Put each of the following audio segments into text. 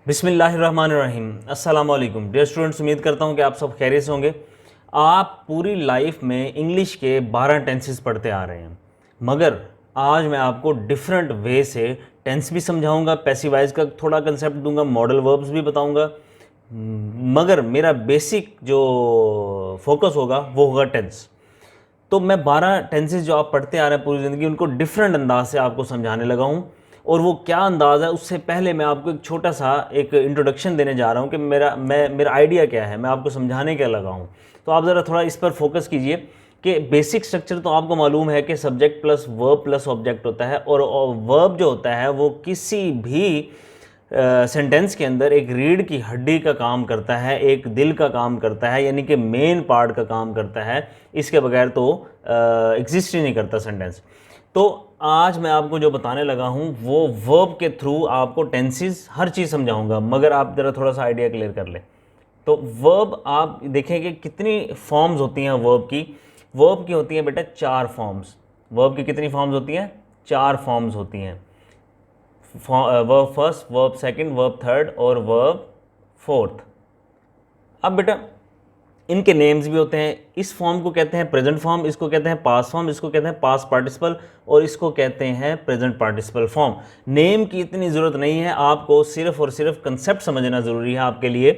बिस्मिल्लाहिर्रहमानिर्रहीम। अस्सलाम वालेकुम डियर स्टूडेंट्स, उम्मीद करता हूँ कि आप सब खैरियत से होंगे। आप पूरी लाइफ में इंग्लिश के 12 टेंसेस पढ़ते आ रहे हैं, मगर आज मैं आपको डिफरेंट वे से टेंस भी समझाऊंगा, पैसिव वॉइस का थोड़ा कंसेप्ट दूंगा, मॉडल वर्ब्स भी बताऊंगा। मगर मेरा बेसिक जो फोकस होगा वो होगा टेंस। तो मैं 12 टेंसेस जो आप पढ़ते आ रहे हैं पूरी ज़िंदगी, उनको डिफरेंट अंदाज से आपको समझाने लगा हूँ। और वो क्या अंदाज़ है, उससे पहले मैं आपको एक छोटा सा एक इंट्रोडक्शन देने जा रहा हूँ कि मेरा आइडिया क्या है, मैं आपको समझाने क्या लगा हूँ। तो आप ज़रा थोड़ा इस पर फोकस कीजिए कि बेसिक स्ट्रक्चर तो आपको मालूम है कि subject plus verb plus object होता है, और वर्ब जो होता है वो किसी भी सेंटेंस के अंदर एक रीढ़ की हड्डी का काम करता है, एक दिल का काम करता है, यानी कि मेन पार्ट का काम करता है। इसके बगैर तो एग्जिस्ट ही नहीं करता सेंटेंस। तो आज मैं आपको जो बताने लगा हूँ वो वर्ब के थ्रू आपको टेंसेस हर चीज़ समझाऊंगा, मगर आप ज़रा थोड़ा सा आइडिया क्लियर कर ले। तो वर्ब आप देखें कि कितनी फॉर्म्स होती हैं वर्ब की। वर्ब की होती हैं बेटा 4 फॉर्म्स। वर्ब की कितनी फॉर्म्स होती हैं? 4 फॉर्म्स होती हैं। Verb first, verb second, verb third और वर्ब फोर्थ। अब बेटा इनके नेम्स भी होते हैं। इस फॉर्म को कहते हैं प्रेजेंट फॉर्म, इसको कहते हैं पास्ट फॉर्म, इसको कहते हैं पास्ट पार्टिसिपल, और इसको कहते हैं प्रेजेंट पार्टिसिपल फॉर्म। नेम की इतनी ज़रूरत नहीं है, आपको सिर्फ और सिर्फ कंसेप्ट समझना ज़रूरी है आपके लिए।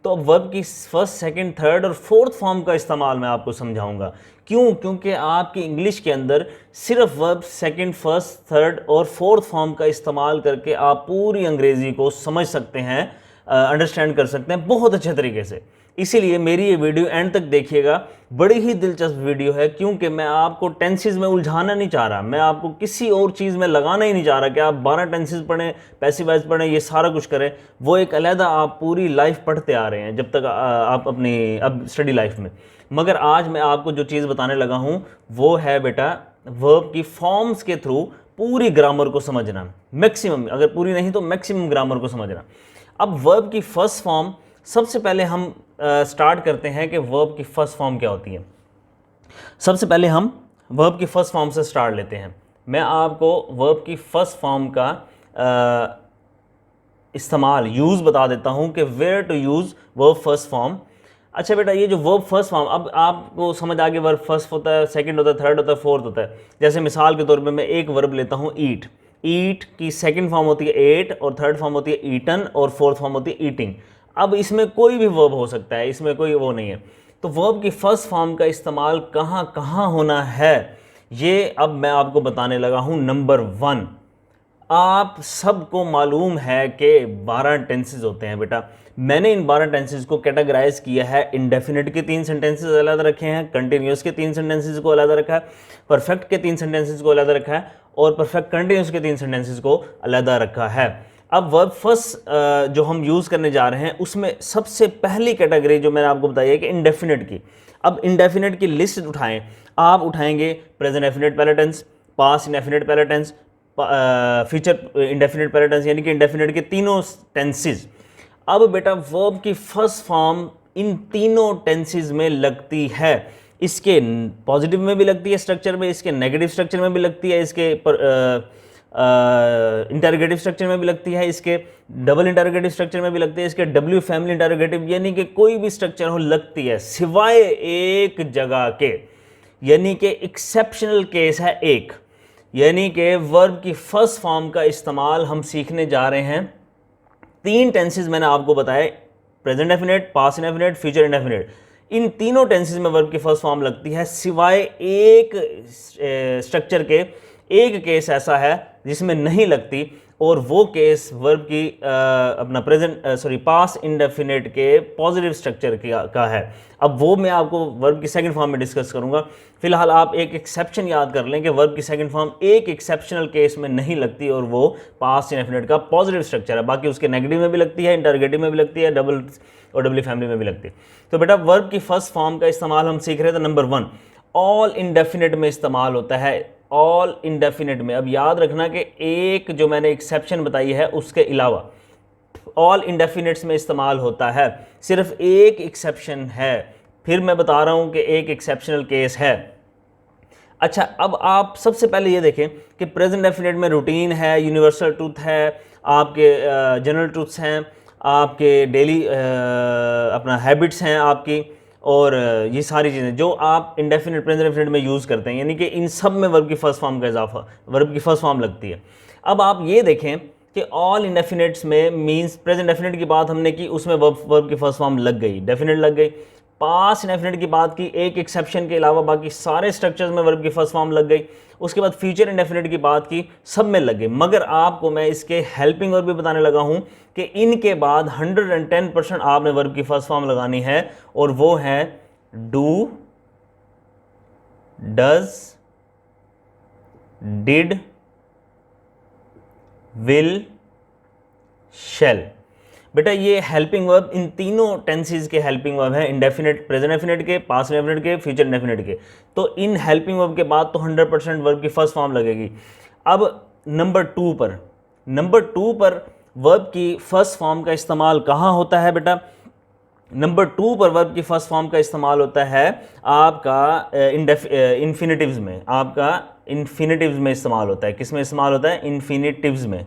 तो अब वर्ब की फर्स्ट, सेकंड, थर्ड और फोर्थ फॉर्म का इस्तेमाल मैं आपको समझाऊंगा। क्यों? क्योंकि आपकी इंग्लिश के अंदर सिर्फ वर्ब सेकंड, फर्स्ट, थर्ड और फोर्थ फॉर्म का इस्तेमाल करके आप पूरी अंग्रेज़ी को समझ सकते हैं, अंडरस्टैंड कर सकते हैं बहुत अच्छे तरीके से। इसीलिए मेरी ये वीडियो एंड तक देखिएगा, बड़ी ही दिलचस्प वीडियो है, क्योंकि मैं आपको टेंसेस में उलझाना नहीं चाह रहा, मैं आपको किसी और चीज़ में लगाना ही नहीं चाह रहा कि आप 12 टेंसेस पढ़ें, पैसिव वॉइस पढ़ें, ये सारा कुछ करें। वो एक अलहदा आप पूरी लाइफ पढ़ते आ रहे हैं जब तक आप अपनी अब स्टडी लाइफ में। मगर आज मैं आपको जो चीज़ बताने लगा हूँ वो है बेटा वर्ब की फॉर्म्स के थ्रू पूरी ग्रामर को समझना, मैक्सिमम, अगर पूरी नहीं तो मैक्सिमम ग्रामर को समझना। अब वर्ब की फर्स्ट फॉर्म, सबसे पहले हम स्टार्ट करते हैं कि वर्ब की फर्स्ट फॉर्म क्या होती है। सबसे पहले हम वर्ब की फर्स्ट फॉर्म से स्टार्ट लेते हैं। मैं आपको वर्ब की फर्स्ट फॉर्म का इस्तेमाल, यूज़ बता देता हूं कि where to use verb first form. अच्छा बेटा, ये जो वर्ब फर्स्ट फॉर्म, अब आपको समझ आ गया वर्ब फर्स्ट होता है, सेकंड होता है, थर्ड होता है, फोर्थ होता है। जैसे मिसाल के तौर पे मैं एक वर्ब लेता हूँ ईट। ईट की सेकंड फॉर्म होती है एट, और थर्ड फॉर्म होती है ईटन, और फोर्थ फॉर्म होती है ईटिंग। अब इसमें कोई भी वर्ब हो सकता है, इसमें कोई वो नहीं है। तो वर्ब की फर्स्ट फॉर्म का इस्तेमाल कहाँ कहाँ होना है, ये अब मैं आपको बताने लगा हूँ। नंबर 1, आप सबको मालूम है कि 12 टेंसेस होते हैं बेटा। मैंने इन 12 टेंसेस को कैटेगराइज किया है। इंडेफिनिट के 3 सेंटेंसेस अलग रखे हैं, कंटिन्यूस के 3 सेंटेंसेस को अलग रखा है, परफेक्ट के 3 सेंटेंसेस को अलग रखा है, और परफेक्ट कंटिन्यूस के 3 सेंटेंसेस को अलग रखा है। अब वर्ब फर्स्ट जो हम यूज़ करने जा रहे हैं उसमें सबसे पहली कैटेगरी जो मैंने आपको बताई है कि इंडेफिनिट की। अब इंडेफिनिट की लिस्ट उठाएं, आप उठाएंगे प्रेजेंट डेफिनिट पहला टेंस, पास्ट इंडेफिनिट पहला टेंस, फ्यूचर इंडेफिनिट पहला टेंस, यानी कि इंडेफिनिट के तीनों टेंसेस। अब बेटा वर्ब की फर्स्ट फॉर्म इन तीनों टेंसेस में लगती है। इसके पॉजिटिव में भी लगती है स्ट्रक्चर में, इसके नेगेटिव स्ट्रक्चर में भी लगती है, इसके इंटरोगेटिव स्ट्रक्चर में भी लगती है, इसके डबल इंटरोगेटिव स्ट्रक्चर में भी लगती है, इसके डब्ल्यू फैमिली इंटरोगेटिव, यानी कि कोई भी स्ट्रक्चर हो लगती है, सिवाय एक जगह के, यानी कि एक्सेप्शनल केस है एक। यानी कि वर्ब की फर्स्ट फॉर्म का इस्तेमाल हम सीखने जा रहे हैं। 3 टेंसेस मैंने आपको बताए, present definite, past indefinite, future indefinite. इन तीनों टेंसेस में वर्ब की फर्स्ट फॉर्म लगती है, सिवाय एक स्ट्रक्चर के। एक केस ऐसा है जिसमें नहीं लगती, और वो केस वर्ब की अपना पास्ट इंडेफिनेट के पॉजिटिव स्ट्रक्चर का है। अब वो मैं आपको वर्ब की सेकंड फॉर्म में डिस्कस करूंगा। फिलहाल आप एक एक्सेप्शन याद कर लें कि वर्ब की सेकंड फॉर्म एक एक्सेप्शनल केस में नहीं लगती, और वो पास्ट इंडेफिनेट का पॉजिटिव स्ट्रक्चर है। बाकी उसके नेगेटिव में भी लगती है, इंटरोगेटिव में भी लगती है, डबल और डब्ल्यू फैमिली में भी लगती है। तो बेटा वर्ब की फर्स्ट फॉर्म का इस्तेमाल हम सीख रहे थे। नंबर 1, ऑल इंडेफिनिट में इस्तेमाल होता है। ऑल इंडेफिनिट में, अब याद रखना कि एक जो मैंने एक्सेप्शन बताई है उसके अलावा ऑल इंडेफिनिट्स में इस्तेमाल होता है। सिर्फ एक एक्सेप्शन है, फिर मैं बता रहा हूं कि एक एक्सेप्शनल केस है। अच्छा, अब आप सबसे पहले ये देखें कि प्रेजेंट डेफिनेट में रूटीन है, यूनिवर्सल ट्रूथ है, आपके जनरल ट्रूथ्स हैं, आपके डेली अपना हैबिट्स हैं आपकी, और ये सारी चीज़ें जो आप इंडेफिनिट प्रेजेंट डेफिनिट में यूज़ करते हैं, यानी कि इन सब में वर्ब की फर्स्ट फॉर्म का इजाफा, वर्ब की फर्स्ट फॉर्म लगती है। अब आप ये देखें कि ऑल इंडेफिनिट्स में मींस प्रेजेंट डेफिनिट की बात हमने की, उसमें वर्ब की फर्स्ट फॉर्म लग गई, डेफिनिट लग गई। पास्ट इंडेफिनिट की बात की, एक एक्सेप्शन के अलावा बाकी सारे स्ट्रक्चर्स में वर्ब की फर्स्ट फॉर्म लग गई। उसके बाद फ्यूचर इंडेफिनिट की बात की, सब में लग गई। मगर आपको मैं इसके हेल्पिंग वर्ब भी बताने लगा हूं कि इनके बाद 110% आपने वर्ब की फर्स्ट फॉर्म लगानी है, और वो है डू, डज, डिड, विल, शैल। बेटा ये हेल्पिंग वर्ब इन तीनों टेंसेस के हेल्पिंग वर्ब है, इंडेफिनिट प्रेजेंट डेफिनिट के, पास्ट इंडेफिनिट के, फ्यूचर इंडेफिनिट के। तो इन हेल्पिंग वर्ब के बाद तो 100% वर्ब की फर्स्ट फॉर्म लगेगी। अब नंबर टू पर वर्ब की फर्स्ट फॉर्म का इस्तेमाल कहाँ होता है बेटा? नंबर टू पर वर्ब की फर्स्ट फॉर्म का इस्तेमाल होता है आपका इन्फिनिटिव्स में, आपका इन्फिनिटिव्स में इस्तेमाल होता है। किस में इस्तेमाल होता है? इन्फिनिटिव्स में।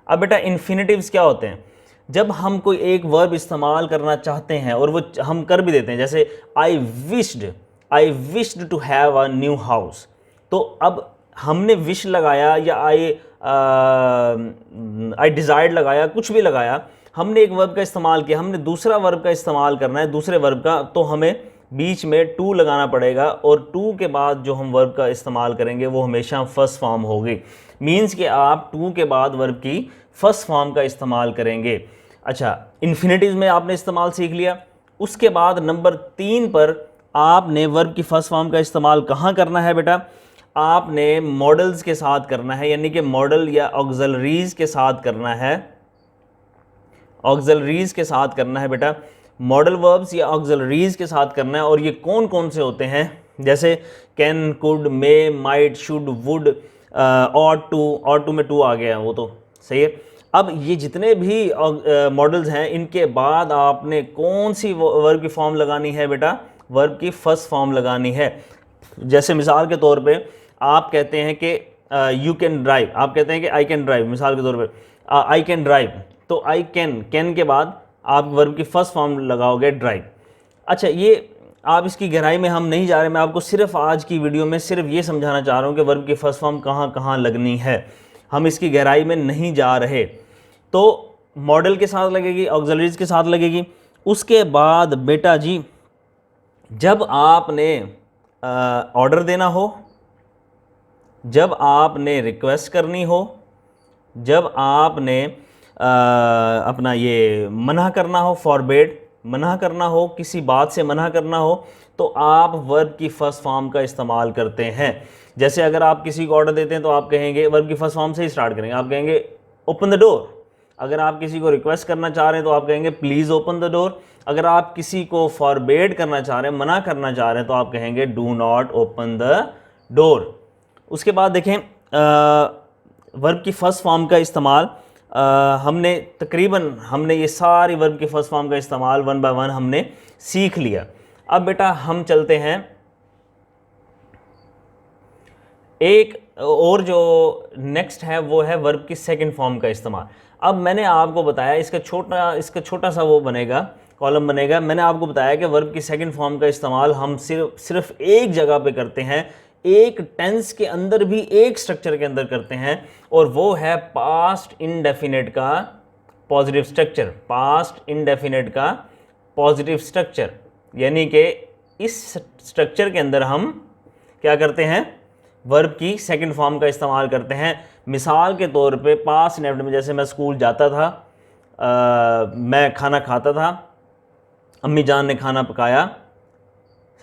अब बेटा इन्फिनिटिव्स क्या होते हैं? जब हम कोई एक वर्ब इस्तेमाल करना चाहते हैं और वो हम कर भी देते हैं, जैसे I wished to have a new house, तो अब हमने विश लगाया या आई डिज़ायर्ड लगाया, कुछ भी लगाया, हमने एक वर्ब का इस्तेमाल किया, हमने दूसरा वर्ब का इस्तेमाल करना है, दूसरे वर्ब का, तो हमें बीच में टू लगाना पड़ेगा, और टू के बाद जो हम वर्ब का इस्तेमाल करेंगे वो हमेशा फर्स्ट फॉर्म होगी। मीन्स कि आप टू के बाद वर्ब की फर्स्ट फॉर्म का इस्तेमाल करेंगे। अच्छा, इन्फिनिटिव में आपने इस्तेमाल सीख लिया। उसके बाद नंबर 3 पर आपने वर्ब की फर्स्ट फॉर्म का इस्तेमाल कहाँ करना है बेटा? आपने मॉडल्स के साथ करना है, यानी कि मॉडल या ऑक्सिलरीज के साथ करना है, ऑक्सिलरीज के साथ करना है बेटा। मॉडल वर्ब्स या ऑक्सिलरीज के साथ करना है, और ये कौन कौन से होते हैं? जैसे can, could, may, might, should, would, ought to में टू आ गया, वो तो सही है। अब ये जितने भी मॉडल्स हैं, इनके बाद आपने कौन सी वर्ब की फॉर्म लगानी है बेटा? वर्ब की फर्स्ट फॉर्म लगानी है। जैसे मिसाल के तौर पे आप कहते हैं कि यू कैन ड्राइव, आप कहते हैं कि आई कैन ड्राइव, मिसाल के तौर पे आई कैन ड्राइव, तो आई कैन के बाद आप वर्ब की फर्स्ट फॉर्म लगाओगे ड्राइव। अच्छा, ये आप इसकी गहराई में हम नहीं जा रहे, मैं आपको सिर्फ आज की वीडियो में सिर्फ ये समझाना चाह रहा हूँ कि वर्ब की फर्स्ट फॉर्म कहाँ कहाँ लगनी है, हम इसकी गहराई में नहीं जा रहे। तो मॉडल के साथ लगेगी, ऑक्सिलरीज के साथ लगेगी। उसके बाद बेटा जी, जब आपने ऑर्डर देना हो, जब आपने रिक्वेस्ट करनी हो, जब आपने अपना ये मना करना हो, फॉरबेड, मना करना हो, किसी बात से मना करना हो, तो आप वर्ब की फर्स्ट फॉर्म का इस्तेमाल करते हैं। जैसे अगर आप किसी को ऑर्डर देते हैं तो आप कहेंगे, वर्ब की फर्स्ट फॉर्म से ही स्टार्ट करेंगे, आप कहेंगे ओपन द डोर। अगर आप किसी को रिक्वेस्ट करना चाह रहे हैं तो आप कहेंगे प्लीज़ ओपन द डोर। अगर आप किसी को फॉरबेड करना चाह रहे हैं, मना करना चाह रहे हैं, तो आप कहेंगे do not open the door. उसके बाद देखें वर्ब की फर्स्ट फॉर्म का इस्तेमाल हमने ये सारी वर्ब की फर्स्ट फॉर्म का इस्तेमाल वन बाय वन हमने सीख लिया। अब बेटा हम चलते हैं एक और, जो नेक्स्ट है वो है वर्ब की सेकंड फॉर्म का इस्तेमाल। अब मैंने आपको बताया इसका छोटा सा वो बनेगा, कॉलम बनेगा। मैंने आपको बताया कि वर्ब की सेकंड फॉर्म का इस्तेमाल हम सिर्फ एक जगह पे करते हैं, एक टेंस के अंदर भी, एक स्ट्रक्चर के अंदर करते हैं, और वो है पास्ट इंडेफिनिट का पॉजिटिव स्ट्रक्चर। पास्ट इंडेफिनिट का पॉजिटिव स्ट्रक्चर, यानी कि इस स्ट्रक्चर के अंदर हम क्या करते हैं? वर्ब की सेकंड फॉर्म का इस्तेमाल करते हैं। मिसाल के तौर पे पास्ट इंडेफिनिट में, जैसे मैं स्कूल जाता था, मैं खाना खाता था, अम्मी जान ने खाना पकाया,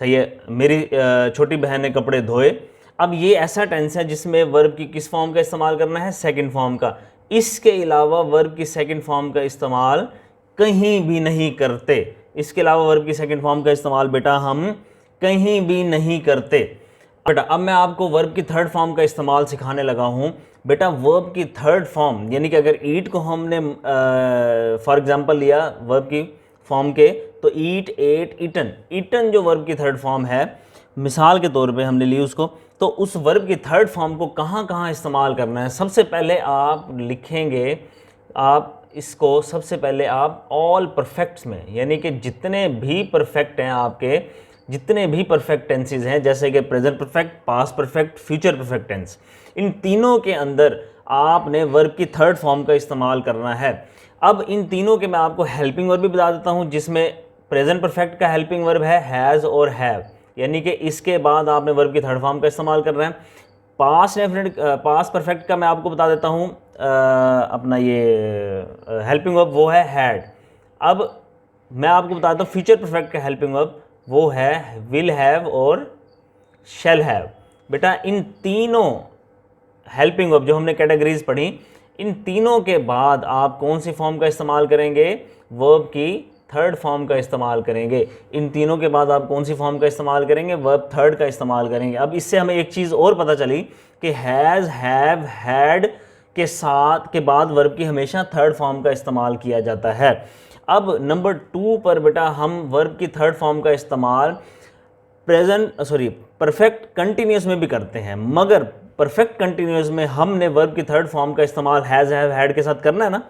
सही है, मेरी छोटी बहन ने कपड़े धोए। अब ये ऐसा टेंस है जिसमें वर्ब की किस फॉर्म का इस्तेमाल करना है? सेकंड फॉर्म का। इसके अलावा वर्ब की सेकंड फॉर्म का इस्तेमाल कहीं भी नहीं करते। इसके अलावा वर्ब की सेकंड फॉर्म का इस्तेमाल बेटा हम कहीं भी नहीं करते। बेटा अब मैं आपको वर्ब की थर्ड फॉर्म का इस्तेमाल सिखाने लगा हूँ। बेटा वर्ब की थर्ड फॉर्म, यानी कि अगर ईट को हमने फॉर एग्जांपल लिया वर्ब की फॉर्म के, तो ईट, एट, ईटन। ईटन जो वर्ब की थर्ड फॉर्म है, मिसाल के तौर पे हमने ली उसको, तो उस वर्ब की थर्ड फॉर्म को कहाँ कहाँ इस्तेमाल करना है? सबसे पहले आप लिखेंगे, आप इसको सबसे पहले आप ऑल परफेक्ट्स में, यानी कि जितने भी परफेक्ट हैं आपके, जितने भी परफेक्ट टेंसेज हैं, जैसे कि present perfect, past perfect, future perfect tense, इन तीनों के अंदर आपने वर्ब की थर्ड फॉर्म का इस्तेमाल करना है। अब इन तीनों के मैं आपको हेल्पिंग वर्ब भी बता देता हूँ, जिसमें प्रेजेंट परफेक्ट का हेल्पिंग वर्ब है हैज़ और हैव, यानी कि इसके बाद आपने वर्ब की थर्ड फॉर्म का इस्तेमाल करना है। पास्ट डेफिनेट, पास्ट परफेक्ट का मैं आपको बता देता हूँ अपना ये हेल्पिंग वर्ब वो है हैड। अब मैं आपको बताता हूँ फ्यूचर परफेक्ट का हेल्पिंग वर्ब वो है विल हैव और शैल हैव। बेटा इन तीनों हेल्पिंग वर्ब जो हमने कैटेगरीज पढ़ी, इन तीनों के बाद आप कौन सी फॉर्म का इस्तेमाल करेंगे? वर्ब की थर्ड फॉर्म का इस्तेमाल करेंगे। इन तीनों के बाद आप कौन सी फॉर्म का इस्तेमाल करेंगे? वर्ब थर्ड का इस्तेमाल करेंगे। अब इससे हमें एक चीज़ और पता चली कि हैज़, हैव, हैड के साथ के बाद वर्ब की हमेशा थर्ड फॉर्म का इस्तेमाल किया जाता है। अब नंबर 2 पर बेटा हम वर्ब की थर्ड फॉर्म का इस्तेमाल परफेक्ट कंटिन्यूस में भी करते हैं, मगर परफेक्ट कंटिन्यूस में हमने वर्ब की थर्ड फॉर्म का इस्तेमाल हैज़, हैव, हैड के साथ करना है ना।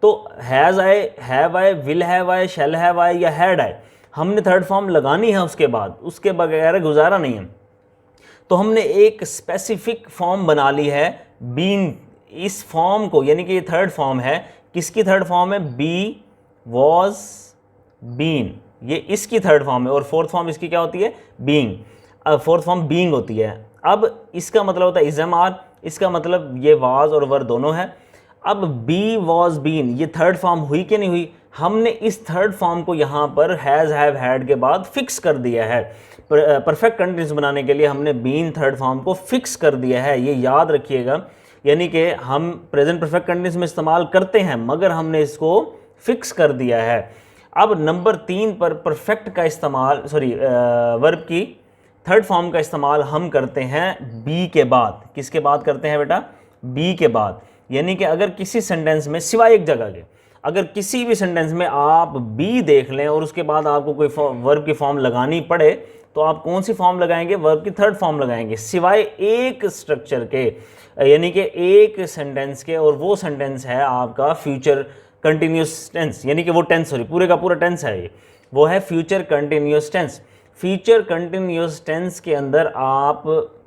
तो हैज़ आए, हैव आए, विल हैव आए, शैल हैव आए या हैड आए, हमने थर्ड फॉर्म लगानी है उसके बाद, उसके बगैर गुजारा नहीं है। तो हमने एक स्पेसिफिक फॉर्म बना ली है बीन। इस फॉर्म को, यानी कि ये थर्ड फॉर्म है, किसकी थर्ड फॉर्म है? बी, वॉज, बीन, ये इसकी थर्ड फॉर्म है। और फोर्थ फॉर्म इसकी क्या होती है? बीइंग। फोर्थ फॉर्म बीइंग होती है। अब इसका मतलब होता है इज़म आर, इसका मतलब ये वाज और वर दोनों है। अब बी, वॉज, बीन, ये थर्ड फॉर्म हुई कि नहीं हुई? हमने इस थर्ड फॉर्म को यहाँ पर हैज़, हैव, हैड के बाद फिक्स कर दिया है। परफेक्ट कंटिन्यूस बनाने के लिए हमने बीन थर्ड फॉर्म को फिक्स कर दिया है, ये याद रखिएगा। यानी कि हम प्रेजेंट परफेक्ट कंटिन्यूस में इस्तेमाल करते हैं, मगर हमने इसको फिक्स कर दिया है। अब नंबर 3 पर परफेक्ट का इस्तेमाल, वर्ब की थर्ड फॉर्म का इस्तेमाल हम करते हैं बी के बाद। किसके बाद करते हैं बेटा? बी के बाद। यानी कि अगर किसी सेंटेंस में, सिवाय एक जगह के, अगर किसी भी सेंटेंस में आप बी देख लें और उसके बाद आपको कोई वर्ब की फॉर्म लगानी पड़े, तो आप कौन सी फॉर्म लगाएंगे? वर्ब की थर्ड फॉर्म लगाएंगे, सिवाय एक स्ट्रक्चर के, यानी कि एक सेंटेंस के, और वो सेंटेंस है आपका फ्यूचर कंटिन्यूस टेंस, यानी कि वो टेंस, पूरे का पूरा टेंस है ये, वो है future continuous tense. Future continuous tense के अंदर आप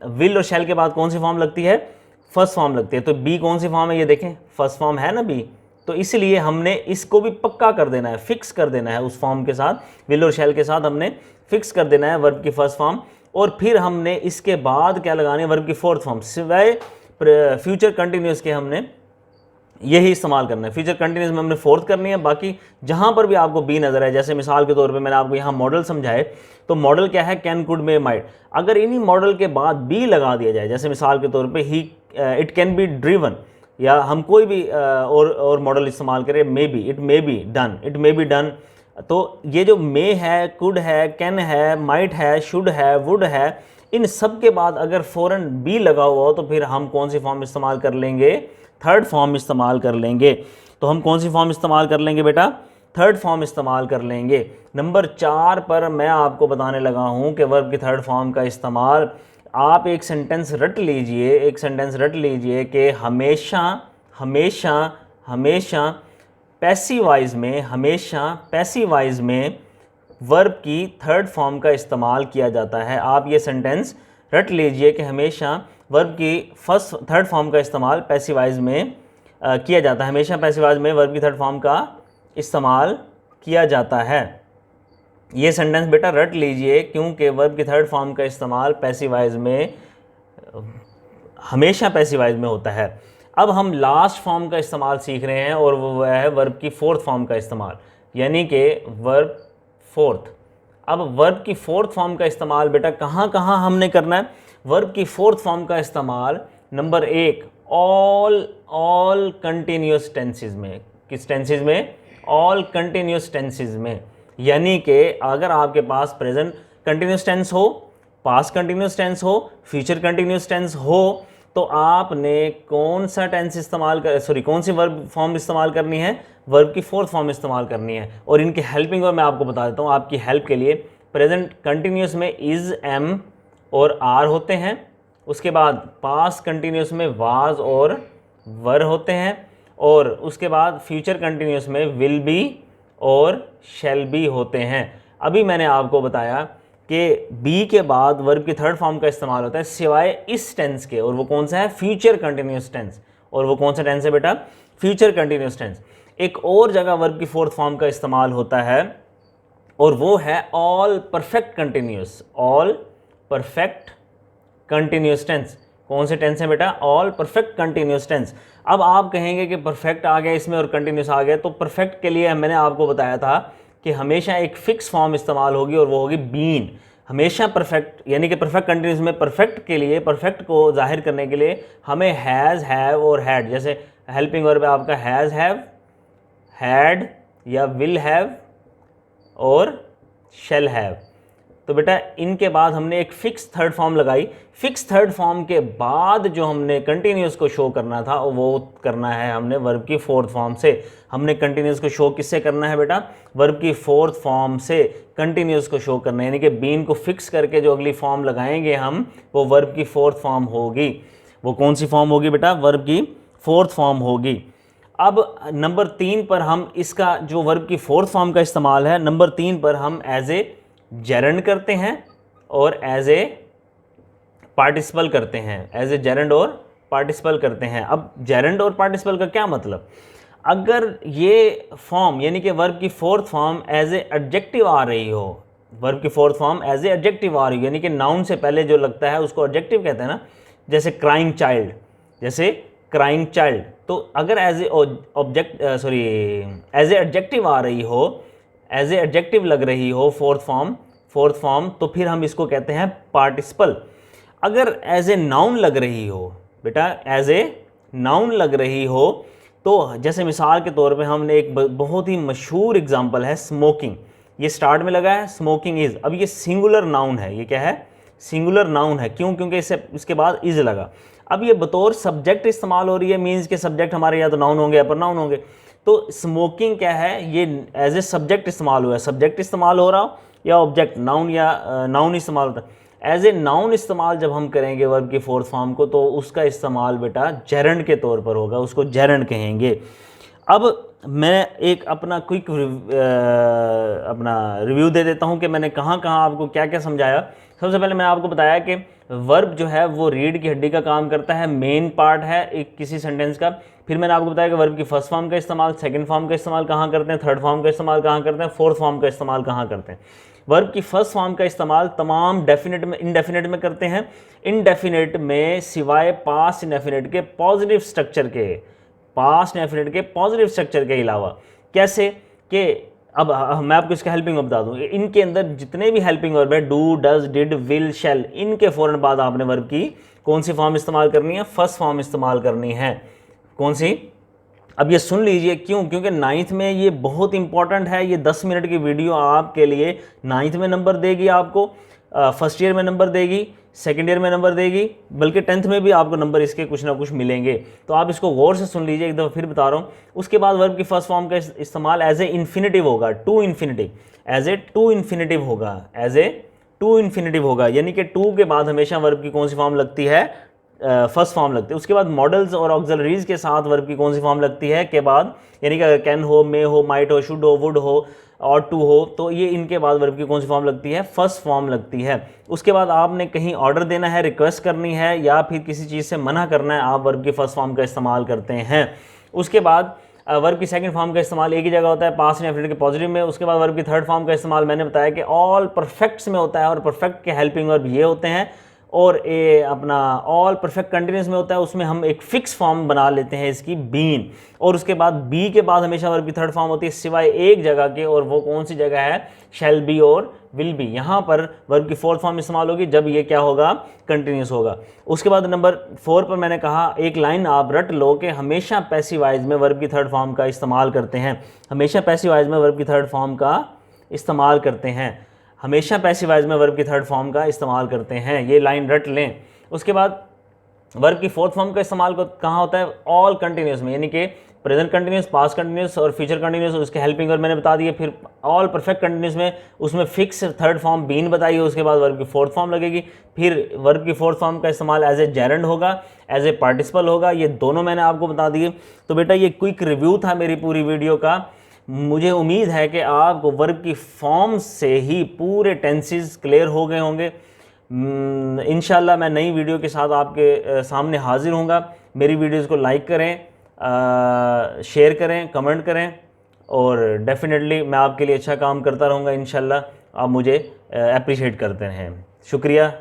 विल और शैल के बाद कौन सी फॉर्म लगती है? फर्स्ट फॉर्म लगती है। तो बी कौन सी फॉर्म है? ये देखें, फर्स्ट फॉर्म है ना बी। तो इसलिए हमने इसको भी पक्का कर देना है, फिक्स कर देना है उस फॉर्म के साथ, विल और शैल के साथ हमने फिक्स कर देना है वर्ब की फर्स्ट फॉर्म। और फिर हमने इसके बाद क्या लगानी है? वर्ब की फोर्थ फॉर्म, सिवाय फ्यूचर कंटिन्यूस के हमने यही इस्तेमाल करना है। फ्यूचर कंटिन्यूस में हमने फोर्थ करनी है। बाकी जहाँ पर भी आपको बी नजर आए, जैसे मिसाल के तौर पे मैंने आपको यहाँ मॉडल समझाए, तो मॉडल क्या है? Can, could, may, might. अगर इन्हीं मॉडल के बाद बी लगा दिया जाए, जैसे मिसाल के तौर पे ही, इट कैन बी ड्रिवन, या हम कोई भी और मॉडल इस्तेमाल करें, may be, it may be done, it may be done, तो ये जो मे है, कुड है, कैन है, माइट है, शुड है, वुड है, इन सब के बाद अगर फ़ौरन बी लगा हुआ हो, तो फिर हम कौन सी फॉर्म इस्तेमाल कर लेंगे? थर्ड फॉर्म इस्तेमाल कर लेंगे। तो हम कौन सी फॉर्म इस्तेमाल कर लेंगे बेटा? थर्ड फॉर्म इस्तेमाल कर लेंगे। नंबर 4 पर मैं आपको बताने लगा हूं कि वर्ब की थर्ड फॉर्म का इस्तेमाल, आप एक सेंटेंस रट लीजिए कि हमेशा, हमेशा, हमेशा पैसिवाइज में, हमेशा पैसिवाइज में वर्ब की थर्ड फॉर्म का इस्तेमाल किया जाता है। आप ये सेंटेंस रट लीजिए कि हमेशा वर्ब की थर्ड फॉर्म का इस्तेमाल पैसिवाइज में किया जाता है। हमेशा पैसिवाइज में वर्ब की थर्ड फॉर्म का इस्तेमाल किया जाता है। ये सेंटेंस बेटा रट लीजिए, क्योंकि वर्ब की थर्ड फॉर्म का इस्तेमाल पैसिवाइज में, हमेशा पैसिवाइज में होता है। अब हम लास्ट फॉर्म का इस्तेमाल सीख रहे हैं, और वो है वर्ब की फोर्थ फॉर्म का इस्तेमाल, यानी कि वर्ब फोर्थ। अब वर्ब की फोर्थ फॉर्म का इस्तेमाल बेटा कहाँ कहाँ हमने करना है? वर्ब की फोर्थ फॉर्म का इस्तेमाल नंबर 1, ऑल कंटिन्यूस टेंसेज में। किस टेंसेज में? ऑल कंटिन्यूस टेंसेज में। यानी कि अगर आपके पास प्रेजेंट कंटिन्यूस टेंस हो, पास्ट कंटिन्यूस टेंस हो, फ्यूचर कंटिन्यूस टेंस हो, तो आपने कौन सा टेंस इस्तेमाल कौन सी वर्ब फॉर्म इस्तेमाल करनी है? वर्ब की फोर्थ फॉर्म इस्तेमाल करनी है। और इनके हेल्पिंग वर्ब मैं आपको बता देता हूँ आपकी हेल्प के लिए। प्रेजेंट कंटिन्यूस में इज़, एम और आर होते हैं। उसके बाद पास्ट कंटिन्यूस में वाज और वर होते हैं। और उसके बाद फ्यूचर कंटिन्यूस में विल बी और शैल बी होते हैं। अभी मैंने आपको बताया कि बी के बाद वर्ब की थर्ड फॉर्म का इस्तेमाल होता है सिवाय इस टेंस के, और वो कौन सा है? Future continuous tense. और वो कौन सा टेंस है बेटा? Future continuous tense. एक और जगह वर्ब की फोर्थ फॉर्म का इस्तेमाल होता है और वो है all perfect continuous. All perfect continuous tense. कौन से टेंस है बेटा? All perfect continuous tense. अब आप कहेंगे कि परफेक्ट आ गया इसमें और कंटिन्यूस आ गया, तो परफेक्ट के लिए मैंने आपको बताया था कि हमेशा एक फिक्स फॉर्म इस्तेमाल होगी और वो होगी बीन। हमेशा परफेक्ट, यानी कि परफेक्ट कंटिन्यूस में परफेक्ट के लिए, परफेक्ट को जाहिर करने के लिए हमें हैज़, हैव और हैड, जैसे हेल्पिंग वर्ब है आपका हैज़, हैव, हैड या विल हैव और शैल हैव। तो बेटा इनके बाद हमने एक फिक्स थर्ड फॉर्म लगाई। फिक्स थर्ड फॉर्म के बाद जो हमने कंटिन्यूस को शो करना था वो करना है हमने वर्ब की फोर्थ फॉर्म से। हमने कंटिन्यूस को शो किससे करना है बेटा? वर्ब की फोर्थ फॉर्म से कंटिन्यूस को शो करना है, यानी कि बीन को फिक्स करके जो अगली फॉर्म लगाएंगे हम, वो वर्ब की फोर्थ फॉर्म होगी। वो कौन सी फॉर्म होगी बेटा? वर्ब की फोर्थ फॉर्म होगी। अब नंबर 3 पर हम इसका जो वर्ब की फोर्थ फॉर्म का इस्तेमाल है, नंबर 3 पर हम एज ए जेरंड करते हैं और एज ए पार्टिसिपल करते हैं। एज ए जेरंड और पार्टिसिपल करते हैं। अब जेरंड और पार्टिसिपल का क्या मतलब? अगर ये फॉर्म यानी कि वर्ब की fourth form as a adjective आ रही हो, वर्ब की fourth form as a adjective आ रही हो, यानी कि नाउन से पहले जो लगता है उसको एडजेक्टिव कहते हैं ना, जैसे क्राइंग चाइल्ड, जैसे क्राइंग चाइल्ड। तो अगर as a as a adjective आ रही हो, एज ए एडजेक्टिव लग रही हो फोर्थ फॉर्म, तो फिर हम इसको कहते हैं पार्टिसिपल। अगर एज ए नाउन लग रही हो बेटा, एज ए नाउन लग रही हो, तो जैसे मिसाल के तौर पे हमने एक बहुत ही मशहूर एग्जांपल है स्मोकिंग। ये स्टार्ट में लगा है स्मोकिंग इज़, अब ये सिंगुलर नाउन है। ये क्या है? सिंगुलर नाउन है। क्यों? क्योंकि इसके बाद इज़ लगा। अब ये बतौर सब्जेक्ट इस्तेमाल हो रही है, मीन्स के सब्जेक्ट हमारे या तो नाउन होंगे या प्रोनाउन होंगे। तो स्मोकिंग क्या है? ये एज ए सब्जेक्ट इस्तेमाल हुआ है। सब्जेक्ट इस्तेमाल हो रहा हो या ऑब्जेक्ट, नाउन या नाउन इस्तेमाल होता है। एज ए नाउन इस्तेमाल जब हम करेंगे वर्ब की फोर्थ फॉर्म को, तो उसका इस्तेमाल बेटा जेरंड के तौर पर होगा, उसको जेरंड कहेंगे। अब मैं एक अपना क्विक अपना रिव्यू दे देता हूं कि मैंने कहाँ कहाँ आपको क्या क्या समझाया। सबसे पहले मैंने आपको बताया कि वर्ब जो है वो रीढ़ की हड्डी का काम करता है, मेन पार्ट है एक किसी सेंटेंस का। फिर मैंने आपको बताया कि वर्ब की फर्स्ट फॉर्म का इस्तेमाल, सेकंड फॉर्म का इस्तेमाल कहाँ करते हैं, थर्ड फॉर्म का इस्तेमाल कहाँ करते हैं, फोर्थ फॉर्म का इस्तेमाल कहाँ करते हैं। वर्ब की फर्स्ट फॉर्म का इस्तेमाल तमाम डेफिनेट में, इनडेफिनेट में करते हैं। इनडेफिनेट में सिवाय पास्ट इंडेफिनेट के पॉजिटिव स्ट्रक्चर के, पास्ट इंडेफिनेट के पॉजिटिव स्ट्रक्चर के अलावा। कैसे कि अब मैं आपको इसका हेल्पिंग वर्ब बता दूं। इनके अंदर जितने भी हेल्पिंग वर्ब है, डू, डज, डिड, विल, शैल, इनके फ़ौरन बाद आपने वर्ब की कौन सी फॉर्म इस्तेमाल करनी है? फर्स्ट फॉर्म इस्तेमाल करनी है। कौन सी? अब ये सुन लीजिए, क्यों? क्योंकि 9th में ये बहुत इंपॉर्टेंट है। ये 10 मिनट की वीडियो आपके लिए 9th में नंबर देगी आपको, फर्स्ट ईयर में नंबर देगी, सेकेंड ईयर में नंबर देगी, बल्कि 10th में भी आपको नंबर इसके कुछ ना कुछ मिलेंगे। तो आप इसको गौर से सुन लीजिए, एक दफ़ा फिर बता रहा हूँ। उसके बाद वर्ब की फर्स्ट फॉर्म का इस्तेमाल एज ए इन्फिनेटिव होगा, to infinitive, as a to infinitive होगा, एज ए टू इन्फिनेटिव होगा। यानी कि टू के बाद हमेशा वर्ब की कौन सी फॉर्म लगती है? फर्स्ट फॉर्म लगती है। उसके बाद मॉडल्स और ऑक्सिलरीज के साथ वर्ब की कौन सी फॉर्म लगती है के बाद? यानी कि अगर कैन हो, मे हो, माइट हो, शुड हो, वुड हो, और टू हो, तो ये इनके बाद वर्ब की कौन सी फॉर्म लगती है? फर्स्ट फॉर्म लगती है। उसके बाद आपने कहीं ऑर्डर देना है, रिक्वेस्ट करनी है या फिर किसी चीज़ से मना करना है, आप वर्ब की फर्स्ट फॉर्म का इस्तेमाल करते हैं। उसके बाद वर्ब की सेकंड फॉर्म का इस्तेमाल एक ही जगह होता है, पास्ट इंडेफिनिट के पॉजिटिव में। उसके बाद वर्ब की थर्ड फॉर्म का इस्तेमाल मैंने बताया कि ऑल परफेक्ट्स में होता है, और परफेक्ट के हेल्पिंग वर्ब ये होते हैं। और ये अपना ऑल परफेक्ट कंटिन्यूस में होता है, उसमें हम एक फिक्स फॉर्म बना लेते हैं इसकी, बीन। और उसके बाद बी के बाद हमेशा वर्ब की थर्ड फॉर्म होती है सिवाय एक जगह के, और वो कौन सी जगह है? शैल बी और विल बी। यहाँ पर वर्ब की फोर्थ फॉर्म इस्तेमाल होगी जब ये क्या होगा? कंटिन्यूस होगा। उसके बाद नंबर 4 पर मैंने कहा, एक लाइन आप रट लो कि हमेशा पैसिव वॉइस में वर्ब की थर्ड फॉर्म का इस्तेमाल करते हैं। हमेशा पैसिव वॉइस में वर्ब की थर्ड फॉर्म का इस्तेमाल करते हैं। हमेशा पैसिव वॉइस में वर्ब की थर्ड फॉर्म का इस्तेमाल करते हैं। ये लाइन रट लें। उसके बाद वर्ब की फोर्थ फॉर्म का इस्तेमाल कहाँ होता है? ऑल कंटिन्यूस में, यानी कि प्रेजेंट कंटिन्यूस, पास्ट कंटिन्यूस और फ्यूचर कंटिन्यूस, उसके हेल्पिंग वर्ब मैंने बता दिए। फिर ऑल परफेक्ट कंटिन्यूस में उसमें फिक्स थर्ड फॉर्म बीन बताइए, उसके बाद वर्ब की फोर्थ फॉर्म लगेगी। फिर वर्ब की फोर्थ फॉर्म का इस्तेमाल एज ए जेरेंड होगा, एज ए पार्टिसिपल होगा। ये दोनों मैंने आपको बता दिए। तो बेटा ये क्विक रिव्यू था मेरी पूरी वीडियो का। मुझे उम्मीद है कि आपको वर्ब की फॉर्म से ही पूरे टेंसेस क्लियर हो गए होंगे। इंशाल्लाह मैं नई वीडियो के साथ आपके सामने हाजिर होऊंगा। मेरी वीडियोज़ को लाइक करें, शेयर करें, कमेंट करें और डेफिनेटली मैं आपके लिए अच्छा काम करता रहूँगा। इंशाल्लाह आप मुझे अप्रिशिएट करते हैं। शुक्रिया।